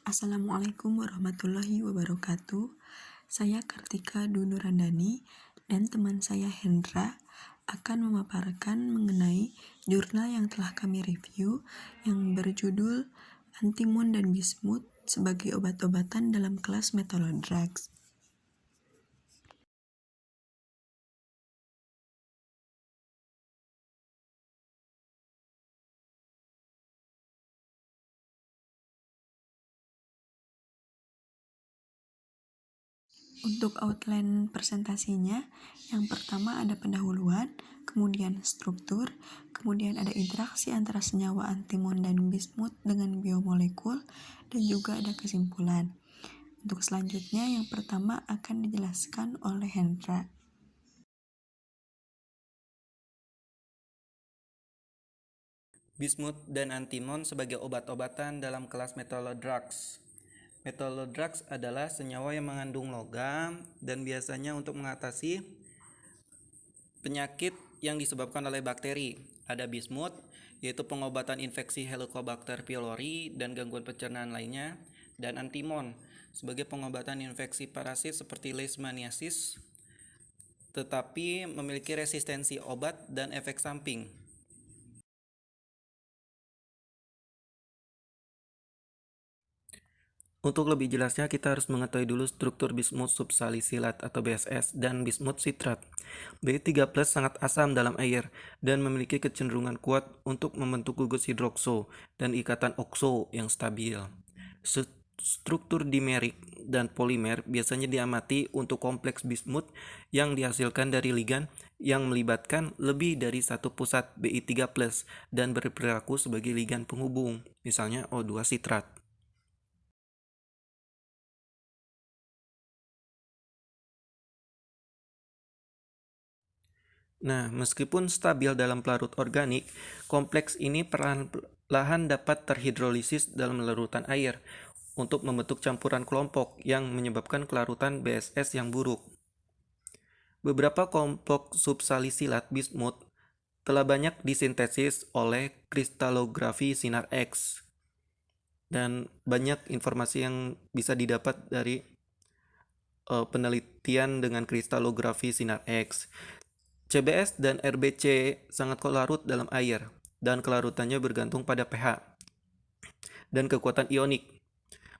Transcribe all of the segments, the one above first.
Assalamualaikum warahmatullahi wabarakatuh. Saya Kartika Dunurandani dan teman saya Hendra akan memaparkan mengenai jurnal yang telah kami review yang berjudul Antimon dan Bismut sebagai obat-obatan dalam kelas metolodrugs. Untuk outline presentasinya, yang pertama ada pendahuluan, kemudian struktur, kemudian ada interaksi antara senyawa antimon dan bismut dengan biomolekul, dan juga ada kesimpulan. Untuk selanjutnya, yang pertama akan dijelaskan oleh Hendra. Bismut dan antimon sebagai obat-obatan dalam kelas metolodrugs. Metolodrugs adalah senyawa yang mengandung logam dan biasanya untuk mengatasi penyakit yang disebabkan oleh bakteri. Ada bismut, yaitu pengobatan infeksi Helicobacter pylori dan gangguan pencernaan lainnya, dan antimon sebagai pengobatan infeksi parasit seperti leishmaniasis, tetapi memiliki resistensi obat dan efek samping. Untuk lebih jelasnya, kita harus mengetahui dulu struktur bismut subsalisilat atau BSS dan bismut sitrat. B3+ sangat asam dalam air dan memiliki kecenderungan kuat untuk membentuk gugus hidrokso dan ikatan okso yang stabil. Struktur dimerik dan polimer biasanya diamati untuk kompleks bismut yang dihasilkan dari ligan yang melibatkan lebih dari satu pusat Bi3+ dan berperilaku sebagai ligan penghubung, misalnya O2 sitrat. Nah, meskipun stabil dalam pelarut organik, kompleks ini perlahan dapat terhidrolisis dalam larutan air untuk membentuk campuran kelompok yang menyebabkan kelarutan BSS yang buruk. Beberapa kelompok subsalisilat bismut telah banyak disintesis oleh kristalografi sinar X, dan banyak informasi yang bisa didapat dari penelitian dengan kristalografi sinar X. CBS dan RBC sangat larut dalam air, dan kelarutannya bergantung pada pH dan kekuatan ionik,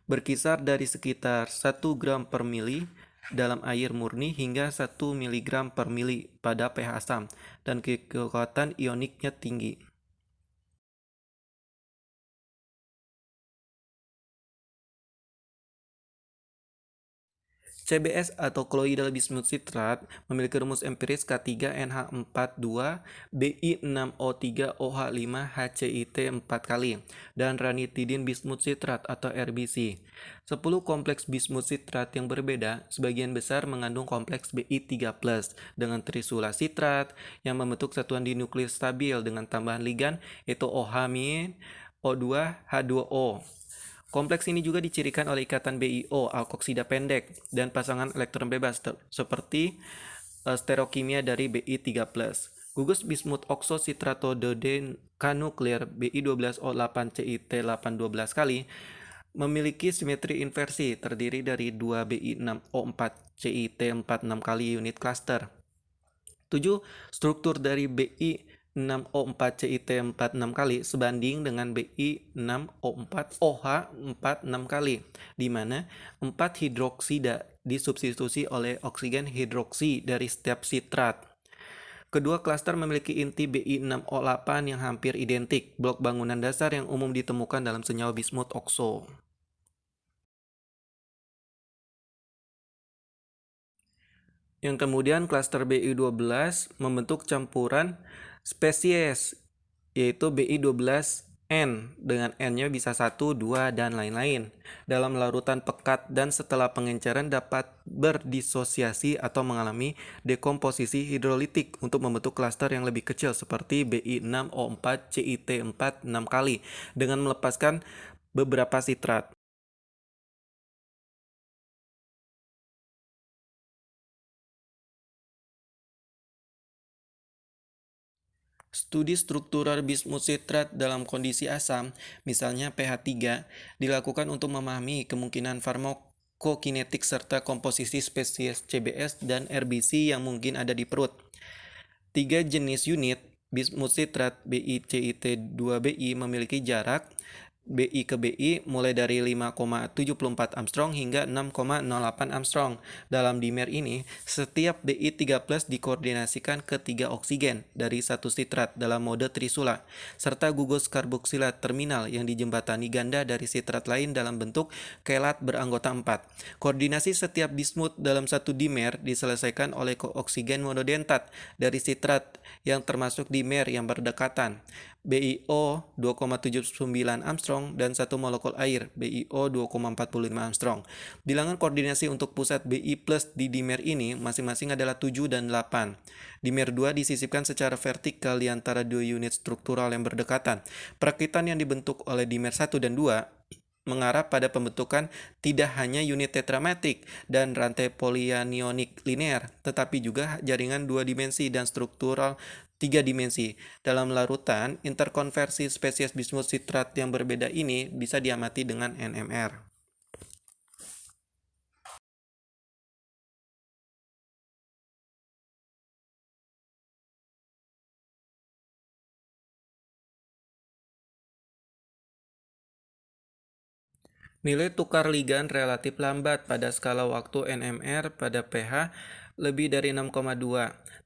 berkisar dari sekitar 1 gram per mili dalam air murni hingga 1 mg per mili pada pH asam, dan kekuatan ioniknya tinggi. CBS atau colloidal bismuth citrate memiliki rumus empiris K3NH42 Bi6O3OH5 HCIT 4 kali dan ranitidin bismuth citrate atau RBC. 10 kompleks bismuth citrate yang berbeda sebagian besar mengandung kompleks Bi3+ dengan trisula citrat yang membentuk satuan dinukleus stabil dengan tambahan ligan yaitu OH-, O2, H2O. Kompleks ini juga dicirikan oleh ikatan BiO alkoksida pendek dan pasangan elektron bebas seperti sterokimia dari Bi3+. Gugus bismut okso sitratododekanukleer Bi12O8CIT812 kali memiliki simetri inversi terdiri dari 2 Bi6O4CIT46 kali unit cluster. 7. Struktur dari Bi6O4CIT46 kali sebanding dengan Bi6O4OH46 kali, di mana 4 hidroksida disubstitusi oleh oksigen hidroksi dari setiap sitrat. Kedua klaster memiliki inti Bi6O8 yang hampir identik, blok bangunan dasar yang umum ditemukan dalam senyawa bismut okso. Yang kemudian klaster Bi12 membentuk campuran spesies, yaitu Bi12N dengan N-nya bisa 1, 2, dan lain-lain. Dalam larutan pekat dan setelah pengenceran dapat berdisosiasi atau mengalami dekomposisi hidrolitik untuk membentuk klaster yang lebih kecil seperti Bi6O4CIT46 kali dengan melepaskan beberapa sitrat. Studi struktural bismut sitrat dalam kondisi asam, misalnya pH 3, dilakukan untuk memahami kemungkinan farmakokinetik serta komposisi spesies CBS dan RBC yang mungkin ada di perut. 3 jenis unit bismut sitrat BiCit2Bi memiliki jarak Bi ke Bi mulai dari 5,74 Armstrong hingga 6,08 Armstrong. Dalam dimer ini, setiap Bi3+ dikoordinasikan ke 3 oksigen dari satu sitrat dalam mode trisula, serta gugus karboksilat terminal yang dijembatani ganda dari sitrat lain dalam bentuk kelat beranggota 4. Koordinasi setiap bismut dalam satu dimer diselesaikan oleh oksigen monodentat dari sitrat yang termasuk dimer yang berdekatan. BiO 2,79 Armstrong dan satu molekul air BiO 2,45 Armstrong. Bilangan koordinasi untuk pusat Bi+ di dimer ini masing-masing adalah 7 dan 8. Dimer 2 disisipkan secara vertikal di antara dua unit struktural yang berdekatan. Perakitan yang dibentuk oleh dimer 1 dan 2 mengarah pada pembentukan tidak hanya unit tetramatik dan rantai polyanionik linear, tetapi juga jaringan 2 dimensi dan struktural 3 dimensi. Dalam larutan, interkonversi spesies bismut sitrat yang berbeda ini bisa diamati dengan NMR. Nilai tukar ligan relatif lambat pada skala waktu NMR pada pH lebih dari 6,2,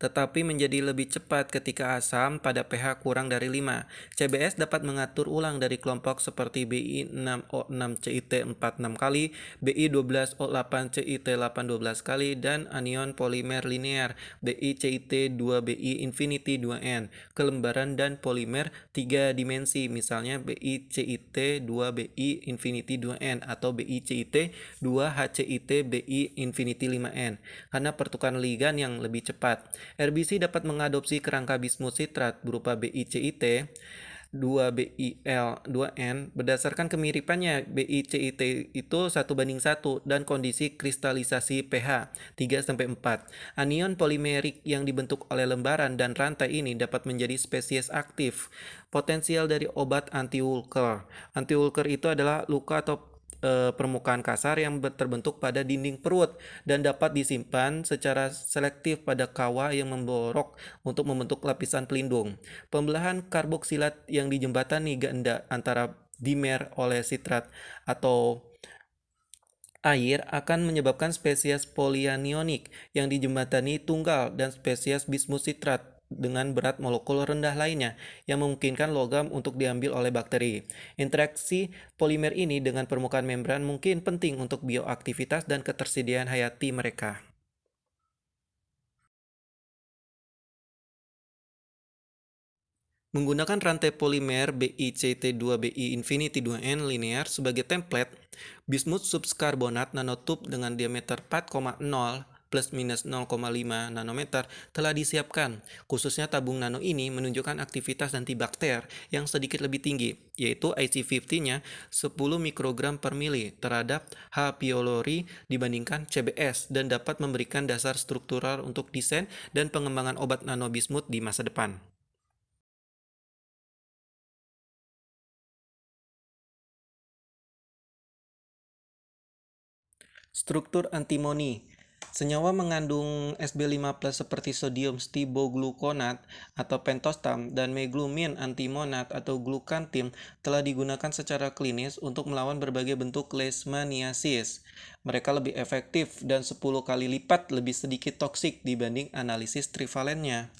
tetapi menjadi lebih cepat ketika asam pada pH kurang dari 5. CBS dapat mengatur ulang dari kelompok seperti Bi6O6CIT46 kali, Bi12O8CIT812 kali, dan anion polimer linear BiCit2Bi infinity 2N ke lembaran dan polimer 3 dimensi, misalnya BiCit2Bi infinity 2N atau BiCit2HCIT-Bi infinity 5N, karena pertukaran ligan yang lebih cepat. RBC dapat mengadopsi kerangka bismut sitrat berupa BiCit 2Bil2N berdasarkan kemiripannya BiCit itu 1:1 dan kondisi kristalisasi pH 3-4. Anion polimerik yang dibentuk oleh lembaran dan rantai ini dapat menjadi spesies aktif. Potensial dari obat anti-ulcer. Anti-ulcer itu adalah luka atau permukaan kasar yang terbentuk pada dinding perut dan dapat disimpan secara selektif pada kawah yang memborok untuk membentuk lapisan pelindung. Pembelahan karboksilat yang dijembatani ganda antara dimer oleh sitrat atau air akan menyebabkan spesies polyanionik yang dijembatani tunggal dan spesies bismut sitrat dengan berat molekul rendah lainnya yang memungkinkan logam untuk diambil oleh bakteri. Interaksi polimer ini dengan permukaan membran mungkin penting untuk bioaktivitas dan ketersediaan hayati mereka. Menggunakan rantai polimer BiCt2Bi infinity 2N linear sebagai template, bismut subkarbonat nanotube dengan diameter 4,0 plus minus 0,5 nanometer telah disiapkan. Khususnya tabung nano ini menunjukkan aktivitas antibakter yang sedikit lebih tinggi, yaitu IC50-nya 10 mikrogram per mili terhadap H. pylori dibandingkan CBS dan dapat memberikan dasar struktural untuk desain dan pengembangan obat nano bismut di masa depan. Struktur antimoni. Senyawa mengandung Sb5+ seperti sodium stibogluconat atau pentostam dan meglumin antimonat atau glucantin telah digunakan secara klinis untuk melawan berbagai bentuk leishmaniasis. Mereka lebih efektif dan 10 kali lipat lebih sedikit toksik dibanding analisis trivalennya.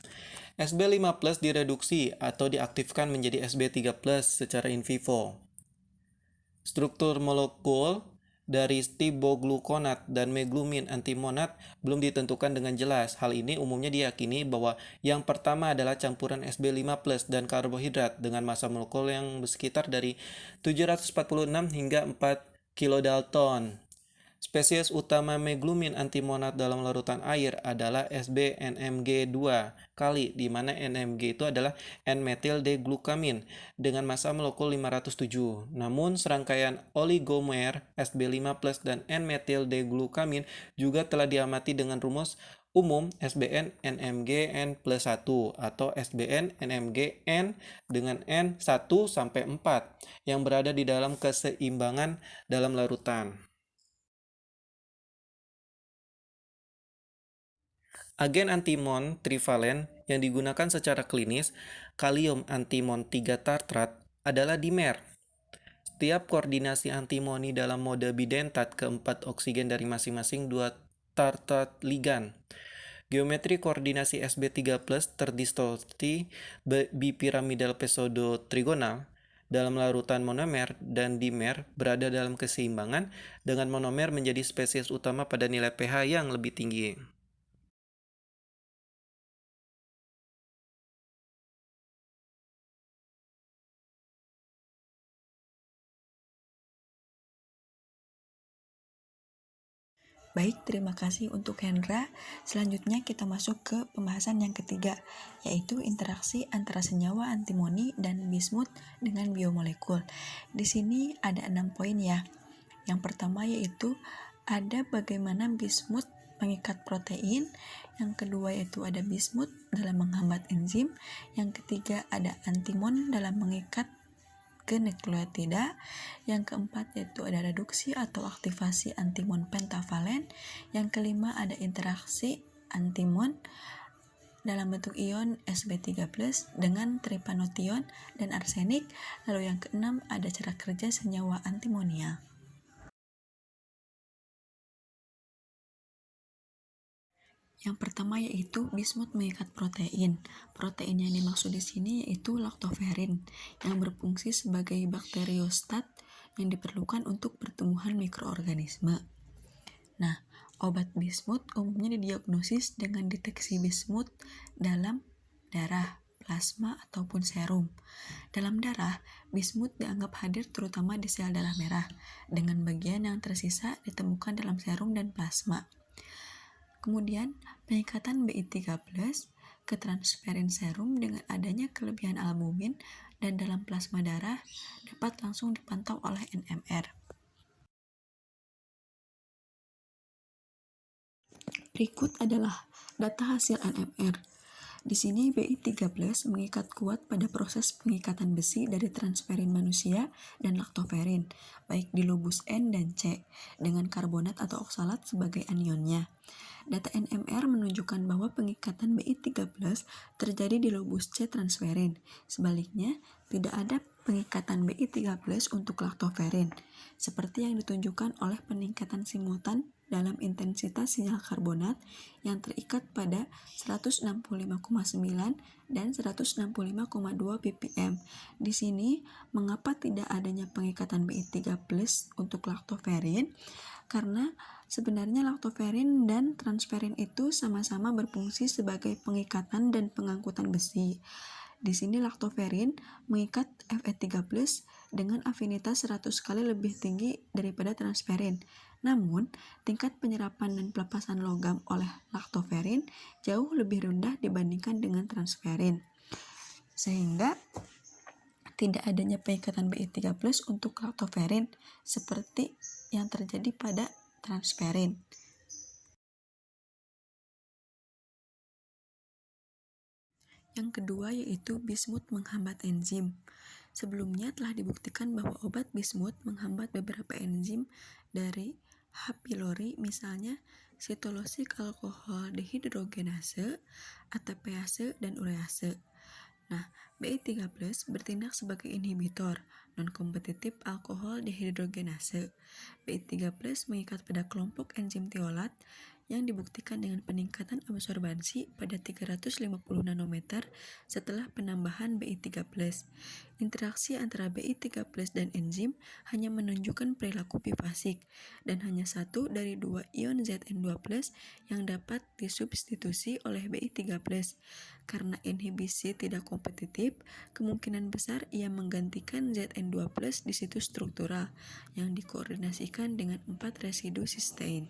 Sb5+ direduksi atau diaktifkan menjadi Sb3+ secara in vivo. Struktur molekul dari stibogluconat dan meglumin antimonat belum ditentukan dengan jelas. Hal ini umumnya diyakini bahwa yang pertama adalah campuran Sb5+ dan karbohidrat dengan massa molekul yang sekitar dari 746 hingga 4 kilodalton. Spesies utama meglumin antimonat dalam larutan air adalah SbNmG2 kali, di mana NmG itu adalah N-metil-D-glukamin dengan massa molekul 507. Namun, serangkaian oligomer Sb5+ dan N-metil-D-glukamin juga telah diamati dengan rumus Umum SBN NMG N+1 atau SBN NMG N dengan N 1 sampai 4 yang berada di dalam keseimbangan dalam larutan. Agen antimon trivalen yang digunakan secara klinis, kalium antimon 3 tartrat, adalah dimer. Setiap koordinasi antimoni dalam mode bidentat keempat oksigen dari masing-masing dua tartrat ligan. Geometri koordinasi Sb3+ terdistorsi bipiramidal pseudotrigonal dalam larutan monomer dan dimer berada dalam keseimbangan dengan monomer menjadi spesies utama pada nilai pH yang lebih tinggi. Baik, terima kasih untuk Hendra. Selanjutnya kita masuk ke pembahasan yang ketiga, yaitu interaksi antara senyawa antimoni dan bismut dengan biomolekul. Di sini ada 6 poin ya. Yang pertama yaitu ada bagaimana bismut mengikat protein, yang kedua yaitu ada bismut dalam menghambat enzim, yang ketiga ada antimon dalam mengikat ke nukleotida, yang keempat yaitu ada reduksi atau aktivasi antimon pentavalen, yang kelima ada interaksi antimon dalam bentuk ion Sb3+ dengan tripanotion dan arsenik, lalu yang keenam ada cara kerja senyawa antimonia. Yang pertama yaitu bismut mengikat protein. Protein yang dimaksud di sini yaitu laktoferin yang berfungsi sebagai bakteriostat yang diperlukan untuk pertumbuhan mikroorganisme. Nah, obat bismut umumnya didiagnosis dengan deteksi bismut dalam darah, plasma, ataupun serum. Dalam darah, bismut dianggap hadir terutama di sel darah merah, dengan bagian yang tersisa ditemukan dalam serum dan plasma. Kemudian, pengikatan Bi3+ ke transferin serum dengan adanya kelebihan albumin dan dalam plasma darah dapat langsung dipantau oleh NMR. Berikut adalah data hasil NMR. Di sini Bi3+ mengikat kuat pada proses pengikatan besi dari transferin manusia dan laktoferin, baik di lobus N dan C, dengan karbonat atau oksalat sebagai anionnya. Data NMR menunjukkan bahwa pengikatan Bi3+ terjadi di lobus C transferin. Sebaliknya, tidak ada pengikatan Bi3+ untuk laktoferin, seperti yang ditunjukkan oleh peningkatan simutan dalam intensitas sinyal karbonat yang terikat pada 165,9 dan 165,2 ppm. Di sini, mengapa tidak adanya pengikatan Bi3+ untuk laktoferin? Karena sebenarnya laktoferin dan transferin itu sama-sama berfungsi sebagai pengikatan dan pengangkutan besi. Di sini laktoferin mengikat Fe3+ dengan afinitas 100 kali lebih tinggi daripada transferin. Namun, tingkat penyerapan dan pelepasan logam oleh laktoferin jauh lebih rendah dibandingkan dengan transferin. Sehingga tidak adanya pengikatan Bi3+ untuk laktoferin seperti yang terjadi pada transferin. Yang kedua yaitu bismut menghambat enzim. Sebelumnya telah dibuktikan bahwa obat bismut menghambat beberapa enzim dari H. pylori, misalnya sitolosik alkohol dehidrogenase, ATPase, dan urease. Nah, Bi3+ bertindak sebagai inhibitor non-kompetitif alkohol dehidrogenase. Bi3+ mengikat pada kelompok enzim tiolat yang dibuktikan dengan peningkatan absorbansi pada 350 nanometer setelah penambahan Bi3+. Interaksi antara Bi3+ dan enzim hanya menunjukkan perilaku bifasik, dan hanya satu dari dua ion Zn2+ yang dapat disubstitusi oleh Bi3+. Karena inhibisi tidak kompetitif, kemungkinan besar ia menggantikan Zn2+ di situs struktural yang dikoordinasikan dengan 4 residu sistein.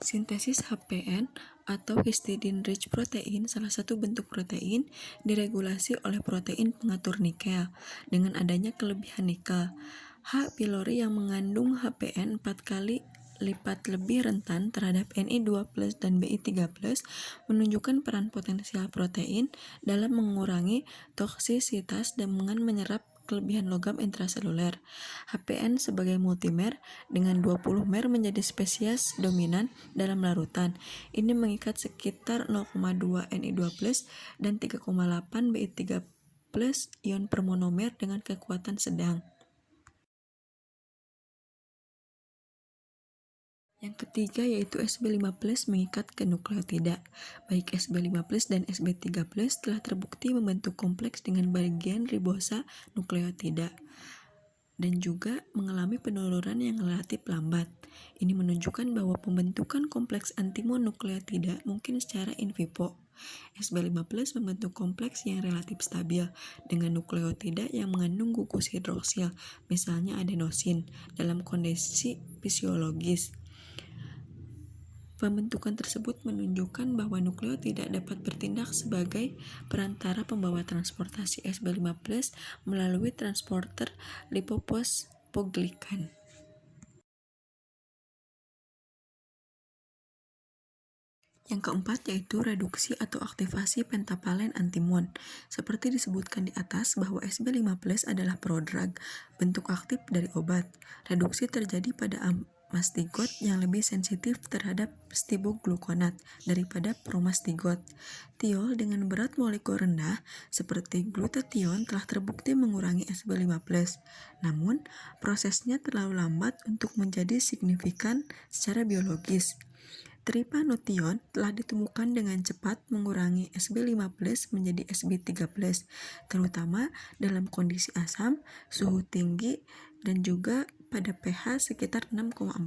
Sintesis HPN atau histidine-rich protein, salah satu bentuk protein, diregulasi oleh protein pengatur nikel dengan adanya kelebihan nikel. H. pylori yang mengandung HPN 4 kali lipat lebih rentan terhadap Ni2+ dan Bi3+ menunjukkan peran potensial protein dalam mengurangi toksisitas dengan menyerap kelebihan logam intraseluler. HPN sebagai multimer dengan 20 mer menjadi spesies dominan dalam larutan. Ini mengikat sekitar 0,2 Ni2+ dan 3,8 Bi3+ ion per monomer dengan kekuatan sedang. Yang ketiga yaitu Sb5+ mengikat ke nukleotida. Baik Sb5+ dan Sb3+ telah terbukti membentuk kompleks dengan bagian ribosa nukleotida dan juga mengalami penurunan yang relatif lambat. Ini menunjukkan bahwa pembentukan kompleks antimonukleotida mungkin secara in vivo. Sb5+ membentuk kompleks yang relatif stabil dengan nukleotida yang mengandung gugus hidroksil, misalnya adenosin, dalam kondisi fisiologis. Pembentukan tersebut menunjukkan bahwa nukleotida dapat bertindak sebagai perantara pembawa transportasi Sb5+ melalui transporter lipofosfoglikan. Yang keempat yaitu reduksi atau aktivasi pentapalen antimon. Seperti disebutkan di atas bahwa Sb5+ adalah prodrug, bentuk aktif dari obat. Reduksi terjadi pada mastigot yang lebih sensitif terhadap stiboglukonat daripada promastigot. Tiol dengan berat molekul rendah seperti glutathione telah terbukti mengurangi Sb5+. Namun, prosesnya terlalu lambat untuk menjadi signifikan secara biologis. Tripanothione telah ditemukan dengan cepat mengurangi Sb5+ menjadi Sb3+, terutama dalam kondisi asam, suhu tinggi, dan juga pada pH sekitar 6,4.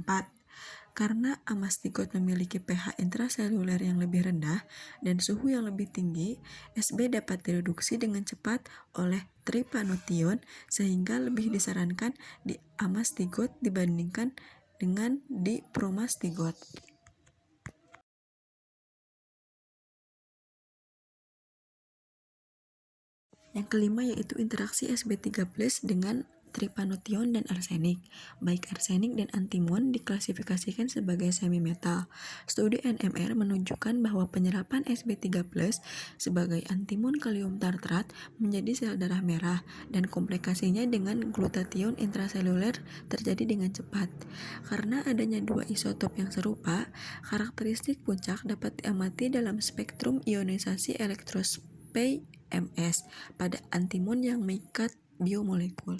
Karena amastigot memiliki pH intraseluler yang lebih rendah dan suhu yang lebih tinggi, Sb dapat direduksi dengan cepat oleh tripanothione sehingga lebih disarankan di amastigot dibandingkan dengan di promastigot. Yang kelima yaitu interaksi Sb3+ dengan tripanothione dan arsenik. Baik arsenik dan antimon diklasifikasikan sebagai semi-metal. Studi NMR menunjukkan bahwa penyerapan Sb3+ sebagai antimon kalium tartrat menjadi sel darah merah dan komplikasinya dengan glutathione intraseluler terjadi dengan cepat. Karena adanya dua isotop yang serupa, karakteristik puncak dapat diamati dalam spektrum ionisasi elektrospektrometri pada antimon yang mengikat biomolekul.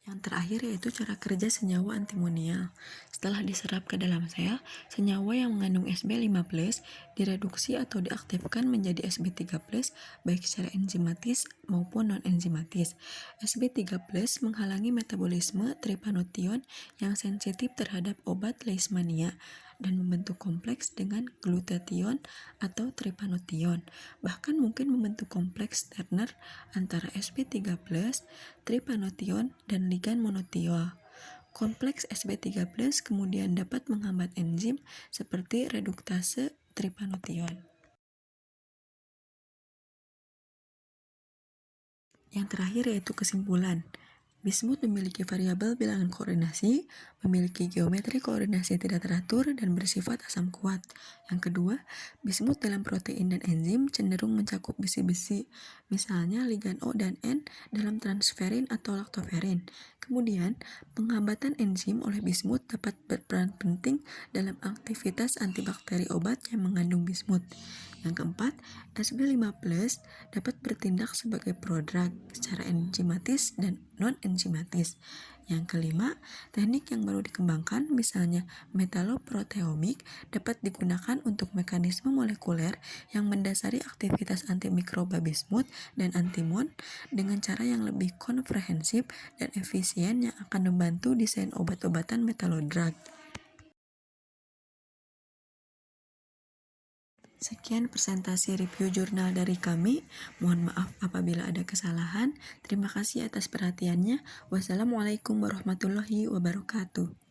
Yang terakhir yaitu cara kerja senyawa antimonial. Setelah diserap ke dalam sel, senyawa yang mengandung Sb5+ direduksi atau diaktifkan menjadi Sb3+ baik secara enzimatis maupun non-enzimatis. Sb3+ menghalangi metabolisme tripanothione yang sensitif terhadap obat leishmania dan membentuk kompleks dengan glutathione atau tripanothione. Bahkan mungkin membentuk kompleks Turner antara Sb3+, tripanothione, dan ligan monotiol. Kompleks Sb3+ kemudian dapat menghambat enzim seperti reduktase tripanothione. Yang terakhir yaitu kesimpulan. Bismut memiliki variabel bilangan koordinasi, memiliki geometri koordinasi tidak teratur, dan bersifat asam kuat. Yang kedua, bismut dalam protein dan enzim cenderung mencakup besi-besi, misalnya ligan O dan N dalam transferin atau laktoferin. Kemudian, penghambatan enzim oleh bismut dapat berperan penting dalam aktivitas antibakteri obat yang mengandung bismut. Yang keempat, Sb5+ dapat bertindak sebagai prodrug secara enzimatis dan non-enzimatis. Yang kelima, teknik yang baru dikembangkan, misalnya metaloproteomik, dapat digunakan untuk mekanisme molekuler yang mendasari aktivitas antimikroba bismut dan antimon dengan cara yang lebih komprehensif dan efisien yang akan membantu desain obat-obatan metalodrug. Sekian presentasi review jurnal dari kami. Mohon maaf apabila ada kesalahan. Terima kasih atas perhatiannya. Wassalamualaikum warahmatullahi wabarakatuh.